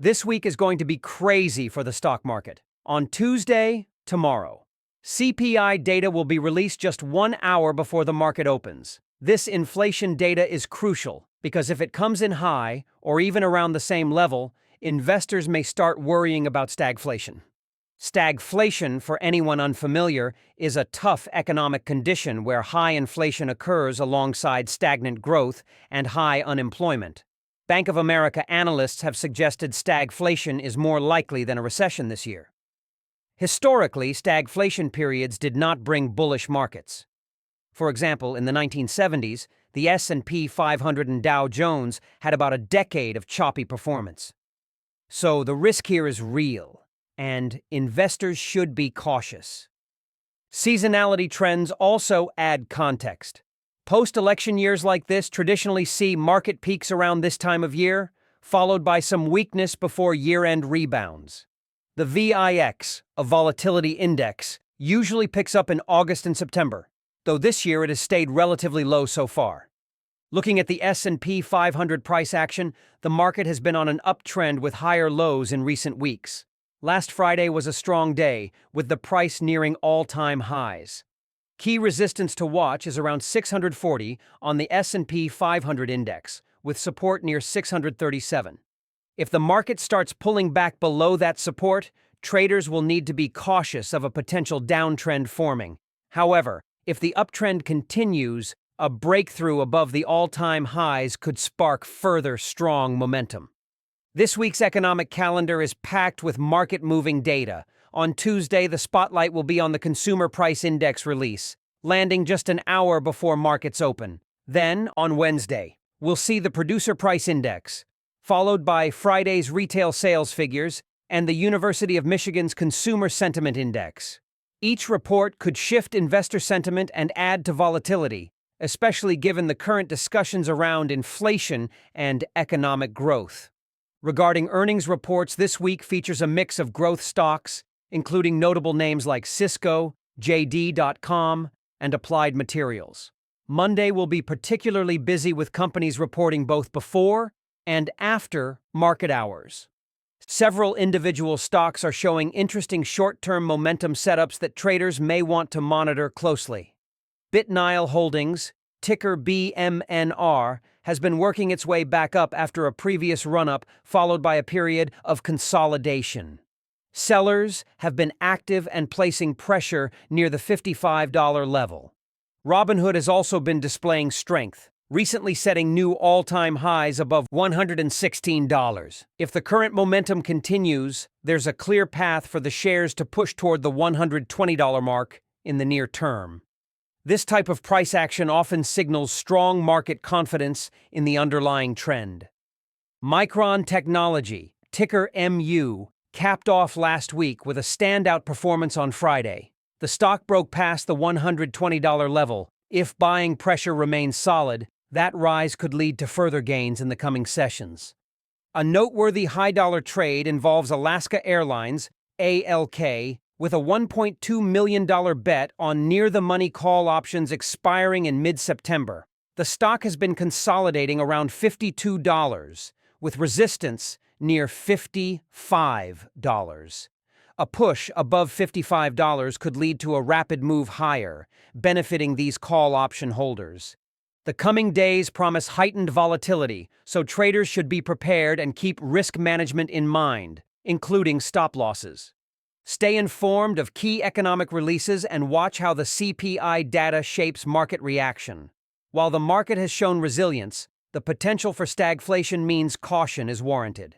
This week is going to be crazy for the stock market. On Tuesday, tomorrow, CPI data will be released just 1 hour before the market opens. This inflation data is crucial because if it comes in high or even around the same level, investors may start worrying about stagflation. Stagflation, for anyone unfamiliar, is a tough economic condition where high inflation occurs alongside stagnant growth and high unemployment. Bank of America analysts have suggested stagflation is more likely than a recession this year. Historically, stagflation periods did not bring bullish markets. For example, in the 1970s, the S&P 500 and Dow Jones had about a decade of choppy performance. So the risk here is real, and investors should be cautious. Seasonality trends also add context. Post-election years like this traditionally see market peaks around this time of year, followed by some weakness before year-end rebounds. The VIX, a volatility index, usually picks up in August and September, though this year it has stayed relatively low so far. Looking at the S&P 500 price action, the market has been on an uptrend with higher lows in recent weeks. Last Friday was a strong day, with the price nearing all-time highs. Key resistance to watch is around 640 on the S&P 500 index, with support near 637. If the market starts pulling back below that support, traders will need to be cautious of a potential downtrend forming. However, if the uptrend continues, a breakthrough above the all-time highs could spark further strong momentum. This week's economic calendar is packed with market-moving data. On Tuesday, the spotlight will be on the Consumer Price Index release, landing just an hour before markets open. Then, on Wednesday, we'll see the Producer Price Index, followed by Friday's retail sales figures and the University of Michigan's Consumer Sentiment Index. Each report could shift investor sentiment and add to volatility, especially given the current discussions around inflation and economic growth. Regarding earnings reports, this week features a mix of growth stocks, including notable names like Cisco, JD.com, and Applied Materials. Monday will be particularly busy with companies reporting both before and after market hours. Several individual stocks are showing interesting short-term momentum setups that traders may want to monitor closely. BitNile Holdings, ticker BMNR, has been working its way back up after a previous run-up followed by a period of consolidation. Sellers have been active and placing pressure near the $55 level. Robinhood has also been displaying strength, recently setting new all-time highs above $116. If the current momentum continues, there's a clear path for the shares to push toward the $120 mark in the near term. This type of price action often signals strong market confidence in the underlying trend. Micron Technology, ticker MU, capped off last week with a standout performance on Friday. The stock broke past the $120 level. If buying pressure remains solid, that rise could lead to further gains in the coming sessions. A noteworthy high-dollar trade involves Alaska Airlines, ALK, with a $1.2 million bet on near-the-money call options expiring in mid-September. The stock has been consolidating around $52, with resistance near $55. A push above $55 could lead to a rapid move higher, benefiting these call option holders. The coming days promise heightened volatility, so traders should be prepared and keep risk management in mind, including stop losses. Stay informed of key economic releases and watch how the CPI data shapes market reaction. While the market has shown resilience, the potential for stagflation means caution is warranted.